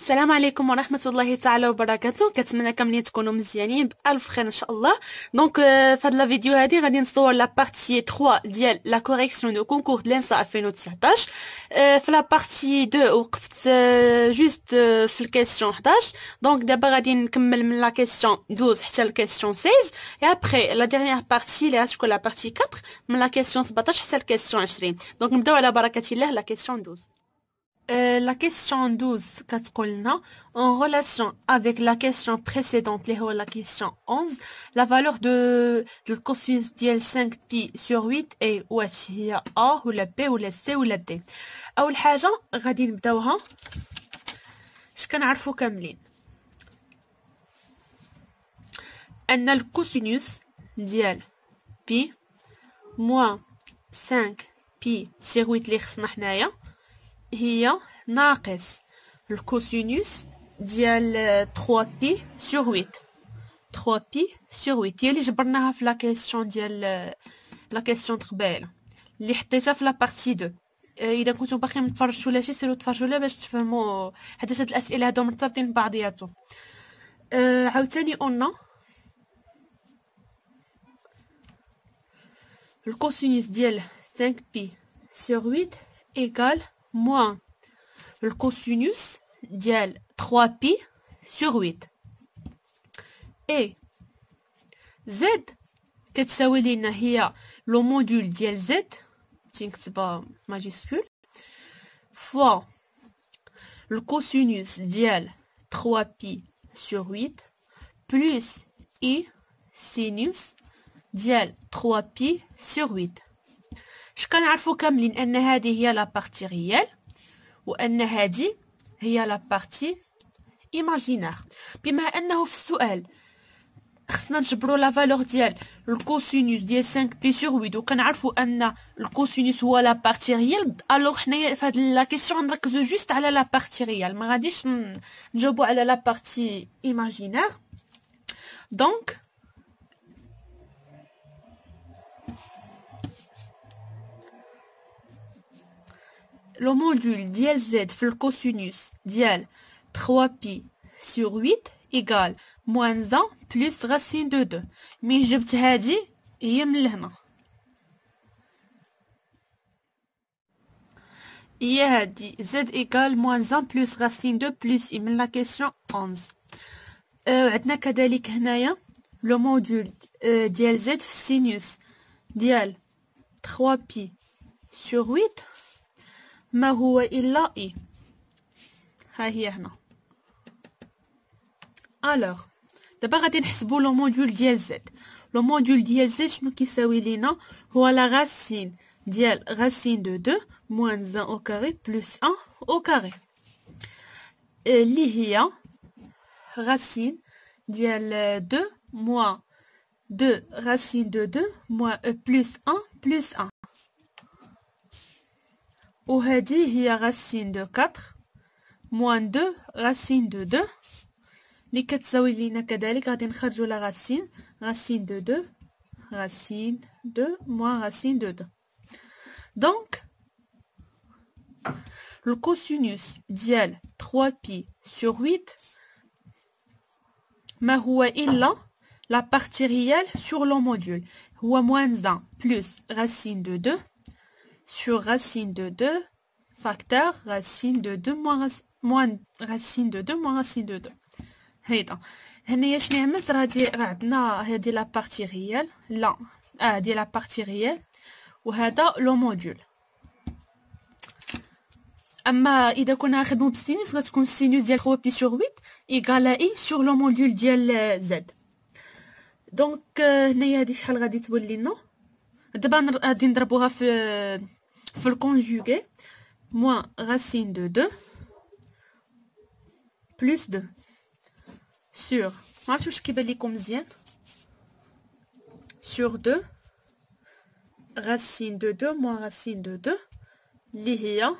السلام عليكم ورحمة الله تعالى وبركاته. كنتمنى كاملين تكونوا مزيانين بألف خير ان شاء الله. دونك في هاد لا فيديو هادي غادي نصور لا بارتي 3 ديال لا كوريكسيون دو كونكور لينسا 2019. في لا بارتي 2 وقفت جوست في الكيسيون 11. دونك دابا غادي نكمل من لا كيسيون 12 حتى الكيسيون 16 et après la dernière partie اللي غتكون لا بارتي 4 من لا كيسيون 17 حتى الكيسيون 20. دونك نبداو على بركة الله لا كيسيون 12. La question 12 كتقولنا en relation avec la question précédente اللي هو la question 11 la valeur de الكوسينوس ديال 5 pi sur 8 est واش هي A ولا B ولا C ولا D. اول حاجه غادي نبداوها اش كنعرفوا كاملين ان الكوسينوس ديال pi moins 5 pi sur 8 اللي خصنا حنايا هي ناقص الكوسينوس ديال 3 بي sur 8. 3 بي sur 8 هي اللي جبرناها في لا كيسيون ديال لا كيسيون قبيله اللي حطيتها في لا بارتي 2. اذا كنتو باقي متفرجتوا ولا شي سيروا تفرجوا لها باش تفهموا حيت هاد الاسئله هادو مرتبطين ببعضياتهم. عاوتاني قلنا الكوسينوس ديال 5 بي sur 8 égale moins le cosinus ديال 3 pi sur 8 et z كتساوي لينا هي لو موديول ديال z تنكتبها ماجيسكول فوا الكوسينوس ديال 3 pi sur 8 plus i sinus ديال 3 pi sur 8. اش كنعرفوا كاملين ان هذه هي لا بارتي ريال وان هذه هي لا بارتي ايماجينير. بما انه في السؤال خصنا نجبروا لا فالور ديال الكوسينوس ديال 5 بي sur 8 وكنعرفوا ان الكوسينوس هو لا بارتي ريال. الوغ حنايا في هاد لا كيسيون نركزوا جوست على لا بارتي ريال ما غاديش نجاوبوا على لا بارتي ايماجينير. دونك le module ديال z في الكوسينوس ديال 3 pi sur 8 égale moins 1 plus racine de 2. مي جبت هادي هي من لهنا هي هادي z égale moins 1 plus racine 2 plus من la question 11. عندنا كذلك هنايا le module ديال z في السينوس ديال 3 pi sur 8 ما هو إلا إي. ها هي هنا. ألوغ دابا غادي نحسبو لو موديول ديال زد. لو موديول ديال زد شنو كيساوي لينا هو لا غاسين ديال غاسين دو 2 موان 1 أو كاري بلس 1 أو كاري اللي هي غاسين ديال 2 موان 2 غاسين دو 2 موان بلس 1 بلس 1 وهذه هي غاسين دو 4 موان 2 غاسين دو 2 اللي كتساوي لينا كذلك غادي نخرجوا لا غاسين غاسين دو 2 غاسين 2 موان غاسين دو 2. دونك الكوسينوس ديال 3 بي sur 8 ما هو إلا لا بارتي ريال sur لو موديول هو موان 1 بلس غاسين دو 2 sur racine de 2 facteur racine de 2 moins racine de 2 moins racine de 2. هيدا هنايا شنو عملت راه عندنا هادي لا بارتي ريال لا هادي لا بارتي ريال وهذا لو موديول. اما اذا كنا نخدموا بالسينوس غتكون السينوس ديال 3 بي sur 8 ايغال اي sur لو موديول ديال زد. دونك هنايا هادي شحال غادي تولي لنا دابا غادي نضربوها في الكونجوغي moins racine de 2 plus 2 sur ما عرفتش واش كيبان لكم مزيان sur 2 racine de 2 moins racine de 2 اللي هي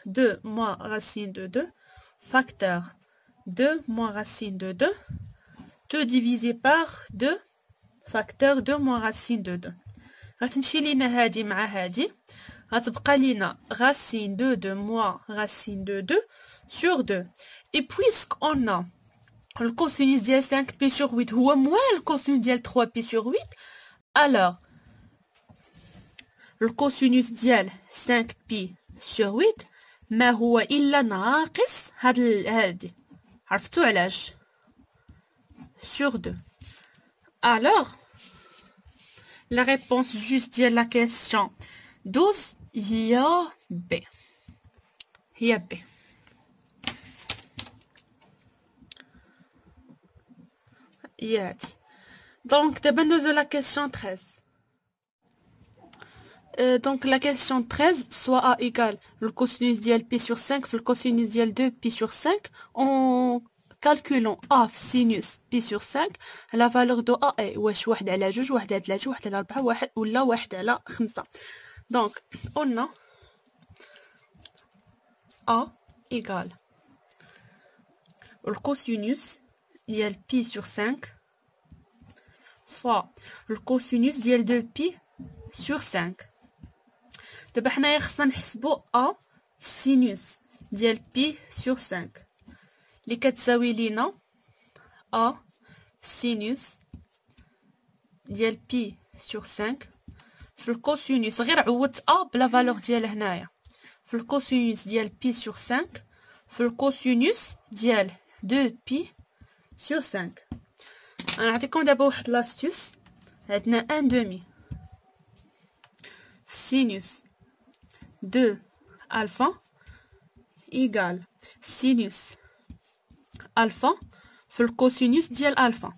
2 moins racine de 2 facteur 2 moins racine de 2 2 divisé par 2 facteur 2 moins racine de 2. غتمشي لينا هادي مع هادي غتبقى لينا racine de 2 moins racine de 2 sur 2 Et puisqu'on a le cosinus ديال 5 pi sur 8 هو moins le cosinus ديال 3 pi sur 8, alors le cosinus ديال 5 pi sur 8 ما هو إلا ناقص هادي. عرفتوا علاش؟ sur 2. Alors, la réponse juste de la question 12 هي B. هي B. Donc, d'abord de la question 13. Donc, la question 13, soit A égale le cosinus ديال pi sur 5 le cosinus ديال 2 pi sur 5, en calculant A sinus pi sur 5, la valeur de A est واش 1 على 2 1 على 3 1 على 4 1 ولا 1 على 5. Donc, on a A égale le cosinus ديال pi sur 5 fois le cosinus ديال 2 pi sur 5. دابا حنايا خصنا نحسبوا A sinus ديال pi sur 5 اللي كتساوي لينا A sinus ديال pi sur 5 في الكوسينوس. غير عوضت A بلا فالور ديال هنايا في الكوسينوس ديال pi sur 5 في الكوسينوس ديال 2 pi sur 5. غنعطيكم دابا واحد لاستيوس. عندنا 1 demi sinus 2 alpha égale sinus alpha في الكوسينوس ديال الفا.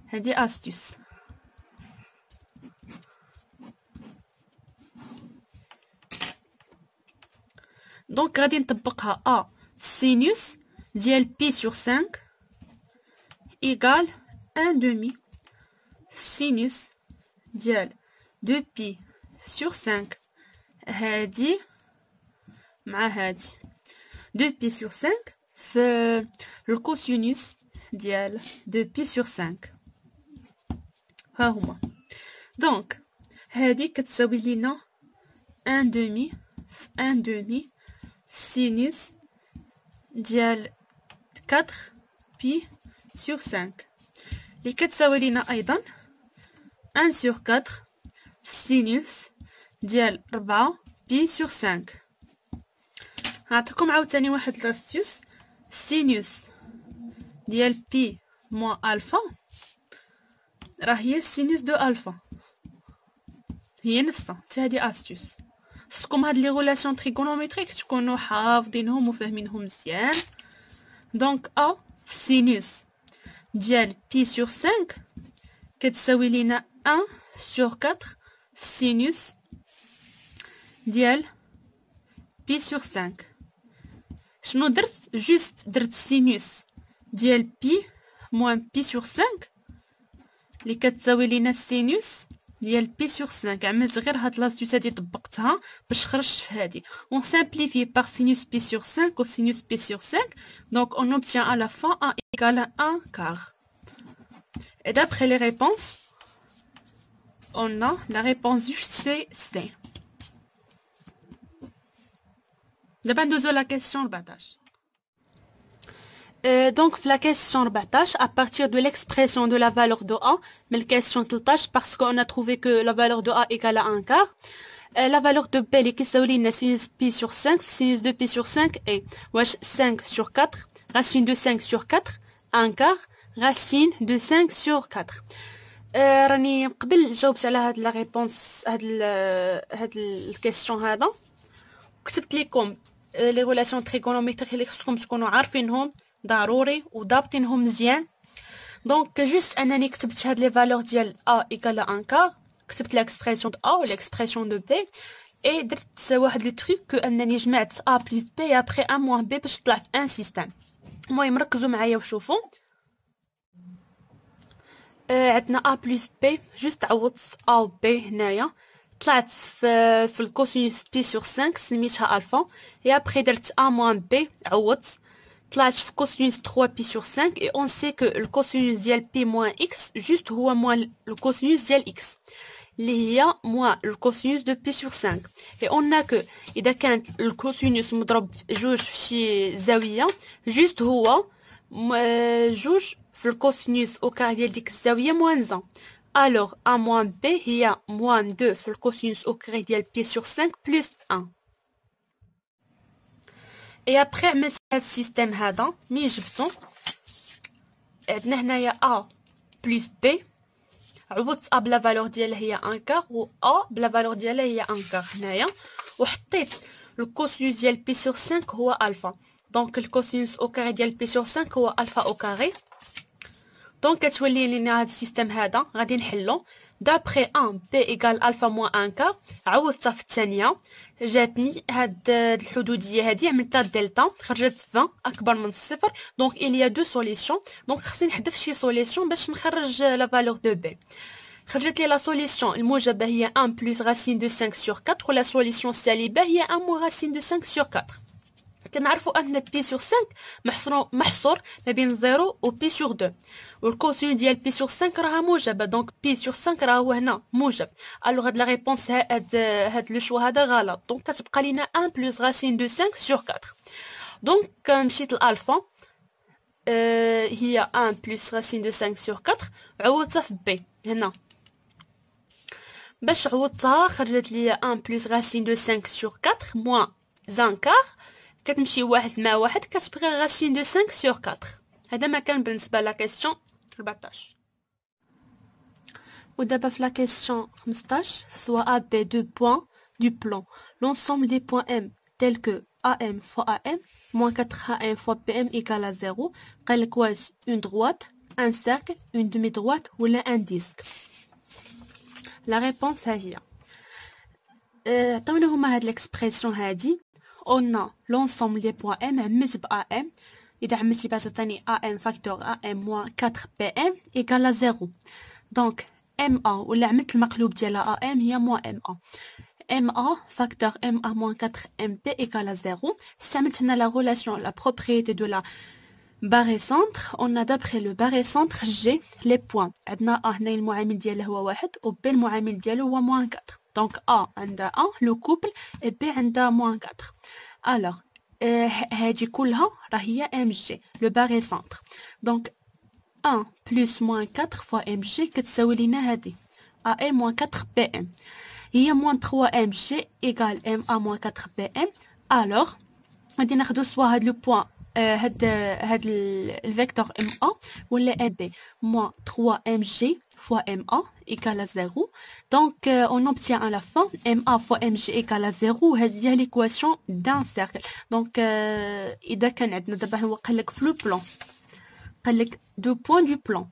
هادي استيوس. دونك غادي نطبقها A sinus ديال pi sur 5 égale 1 demi sinus ديال 2 pi sur 5 هادي مع هادي 2 pi sur 5 في الكوسينوس ديال 2 pi sur 5 ها هما. دونك هادي كتساوي لينا 1 demi في 1 demi sinus ديال 4 pi sur 5 اللي كتساوي لينا ايضا 1 sur 4 sinus ديال 4 pi sur 5. نعطيكم عاوتاني واحد لاستيوس. sinus ديال pi moins الفا راه هي sinus دو الفا هي نفسها. حتى هادي استيوس. خصكم هاد لي غولاسيون تريغونوميتريك تكونوا حافظينهم وفاهمينهم مزيان. دونك A sinus ديال pi sur 5 كتساوي لينا 1 sur 4 sinus ديال pi sur 5. شنو درت؟ جوست درت sinus ديال pi moins pi sur 5 اللي كتساوي لينا sinus ديال pi sur 5. عملت غير هاد لاستيوس هادي طبقتها باش خرجت في هادي. On simplifie par sinus pi sur 5 au sinus pi sur 5. Donc on obtient à la fin A égale à 1 quart. Et d'après les réponses, on a la réponse juste c'est C. D'abord ندوزو la question 14. Donc la question 14 à partir de l'expression de la valeur de A, mais la question 13 parce qu'on a trouvé que la valeur de A égale à 1 quart. La valeur de B اللي كيساوي لنا sinus pi sur 5 sinus de pi sur 5 est واش 5 sur 4 racine de 5 sur 4 1 quart racine de 5 sur 4. راني قبل جاوبت على هاد لا ريبونس هاد الكيسيون هذا كتبت لكم لي ريلاسيون تريغونوميتريك اللي خصكم تكونوا عارفينهم ضروري وضابطينهم مزيان. دونك جوست انني كتبت هاد لي فالور ديال A égale à 1 quart. كتبت l'expression de A ou l'expression de B et درت واحد لو تروك كو انني جمعت A plus B et après A moins B باش طلع في ان سيستيم. المهم ركزوا معايا وشوفوا. عندنا A plus B جوست عوضت A و B هنايا طلعت في الكوسينوس بي sur 5 سميتها الفا et après درت A moins B عوضت طلعت في cosinus 3 pi sur 5 et on sait que le cosinus ديال pi moins x juste هو moins le cosinus ديال x. اللي هي موان الكوسينوس دو بي سور 5. اي اون كو اذا كانت الكوسينوس مضروب في جوج في شي زاويه جوست هو جوج في الكوسينوس او كار ديال ديك الزاويه موان 1. الوغ ا موان بي هي موان 2 في الكوسينوس او كار ديال بي سور 5 بلس 1. اي ابخي عملت هاد السيستيم هذا مين جبتو عندنا هنايا ا بلس بي عوضت ا بلا فالور ديالها هي 1 كار و ا بلا فالور ديالها هي 1 كار هنايا وحطيت الكوسينوس ديال بي سور 5 هو الفا. دونك الكوسينوس او كاري ديال بي سور 5 هو الفا او كاري. دونك كتولي لينا هاد السيستيم هذا غادي نحلو دابخي 1 بي ايكال الفا موان 1 كار. عوضتها في الثانيه جاتني هاد الحدوديه هادي عملتها دلتا خرجت 20 اكبر من الصفر. دونك il y a deux solutions. دونك خصني نحذف شي سوليسيون باش نخرج لا فالور دو بي. خرجت لي لا سوليسيون الموجبه هي 1 بلس راسين دو 5 سور 4 ولا سوليسيون السالبه هي 1 موان راسين دو 5 سور 4. كنعرفوا ان بي سور 5 محصور ما بين 0 و بي سور 2 والكوسين ديال بي سور 5 راها موجبه. دونك بي سور 5 راه هو هنا موجب. الوغ هاد لا ريبونس هاد لو شو هذا غلط. دونك كتبقى لينا 1 بلس راسين دو 5 سور 4. دونك مشيت للالفا هي 1 بلس راسين دو 5 سور 4 عوضتها في بي هنا. باش عوضتها خرجت لي 1 بلس راسين دو 5 سور 4 موان 1 كار. كتمشي واحد مع واحد كتبقى راسين دو 5 سور 4. هذا ما كان بالنسبه لا كيسيون 14. ودابا في لا كيسيون 15 soit A B deux points du plan l'ensemble des points M tels que AM fois AM moins 4AM fois PM égale à 0. قال لك واش une droite un cercle une demi-droite ولا un disque. la réponse هي عطاونا هما هاد l'expression هادي. on a l'ensemble des points M عملت ب AM. إذا عملتي باش تعطيني AM فاكتور AM moins 4PM égale à 0. دونك MA ولا عملت المقلوب ديالها AM هي moins MA. MA فاكتور MA moins 4MP égale à 0. استعملت هنا la relation la propriété de la barre centre. on a d'après le barre centre G les points. عندنا A هنا المعامل ديالها هو 1 و B المعامل ديالو هو moins 4. دونك A عندها 1 لو كوبل et B عندها moins 4. alors هادي كلها راه هي MG لو باري سنتر. دونك 1 بلس موان 4 فوا MG كتساوي لينا هادي AM موان 4 PM هي موان 3 MG إيكال MA موان 4 PM. الوغ غادي ناخدو سوا هاد لو بوان هاد الفيكتور MA ولا AB موان 3 MG fois MA égale à 0. Donc, on obtient à la fin MA fois MG égale à 0. هذه هي l'équation d'un cercle. Donc, إذا كان عندنا دابا هو قال لك في لو بلان قال لك دو بوين دو بلان.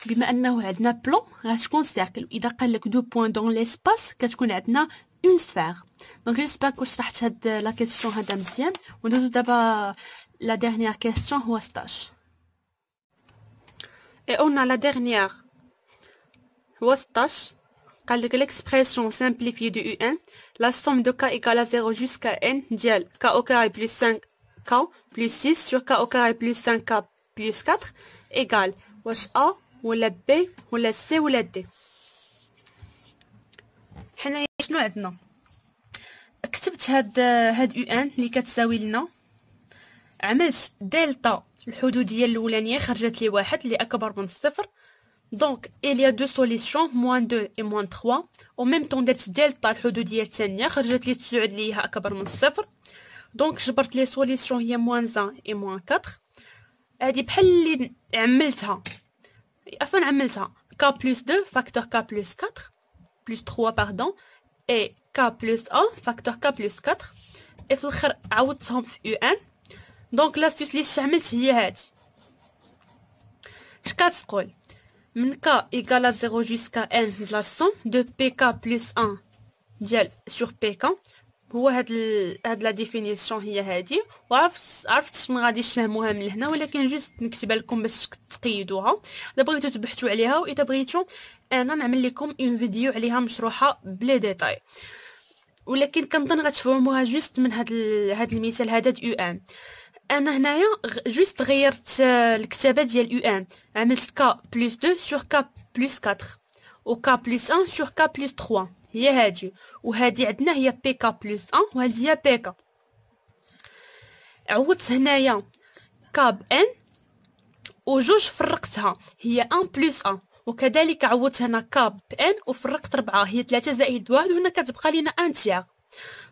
بما أنه عندنا بلان غتكون سيركل. إذا قال لك دو بوين دون ليسباس كتكون عندنا اون سفير. دونك جيسبر كو شرحت هاد لا كيسيون هذا مزيان. وندوزو دابا لا ديرنيير كيسيون هو 16. Et on a la dernière. Wastash. L'expression simplifiée de UN. La somme de k égale à 0 jusqu'à n dial k au carré plus 5k plus 6 sur k au carré plus 5k plus 4 égale واش A ولا B ولا C ولا D. حنايا شنو عندنا؟ كتبت هاد UN اللي كتساوي لنا. عملت دلتا الحدوديه الاولانيه خرجت لي واحد اللي اكبر من الصفر. دونك il y a deux solutions moins 2 et moins 3. au même temps درت دلتا الحدوديه الثانيه خرجت لي 9 اللي هي اكبر من الصفر. دونك جبرت لي سوليسيون هي moins 1 et moins 4. هادي بحال اللي عملتها اصلا عملتها k plus 2 فاكتور k plus 4 plus 3 pardon et k plus 1 فاكتور k plus 4 et في الاخر عوضتهم في UN. دونك لاستيوس اللي استعملت هي هادي. اش كتقول؟ من k égale à 0 jusqu'à n de la somme de pk plus 1 ديال sur pk. هو هاد لا ديفينيسيون هي هادي. وعرفت ما غاديش تفهموها من هنا ولكن جوست نكتبها لكم باش تقيدوها. اذا بغيتو تبحثوا عليها واذا بغيتو انا نعمل لكم اون فيديو عليها مشروحه بلي ديتاي. ولكن كنظن غتفهموها جوست من هاد المثال هذا د UN. انا هنايا جوست غيرت الكتابه ديال UN. عملت k plus 2 sur k plus 4 و k plus 1 sur k plus 3 هي هادي، وهادي عندنا هي بي k plus 1 وهادي هي بي k. عوضت هنايا k بn وجوج فرقتها هي 1 plus 1، وكذلك عوضت هنا k بn وفرقت 4 هي 3 زائد 1 وهنا كتبقى لينا 1 tiers.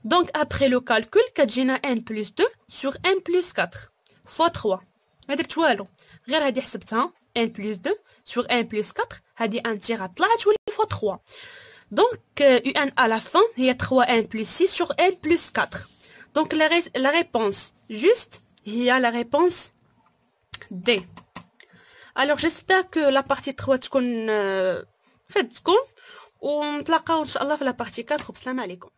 Donc après le calcul كتجينا n plus 2 sur n plus 4 fois 3. ما درت والو، غير هادي حسبتها n plus 2 sur n plus 4 هادي 1 tiers طلعت تولي fois 3. Donc un à la fin هي 3n plus 6 sur n plus 4. Donc la réponse juste هي la réponse D. Alors j'espère que la partie 3 تكون فاتتكم، ونتلاقاو ان شاء الله في la partie 4. والسلام عليكم.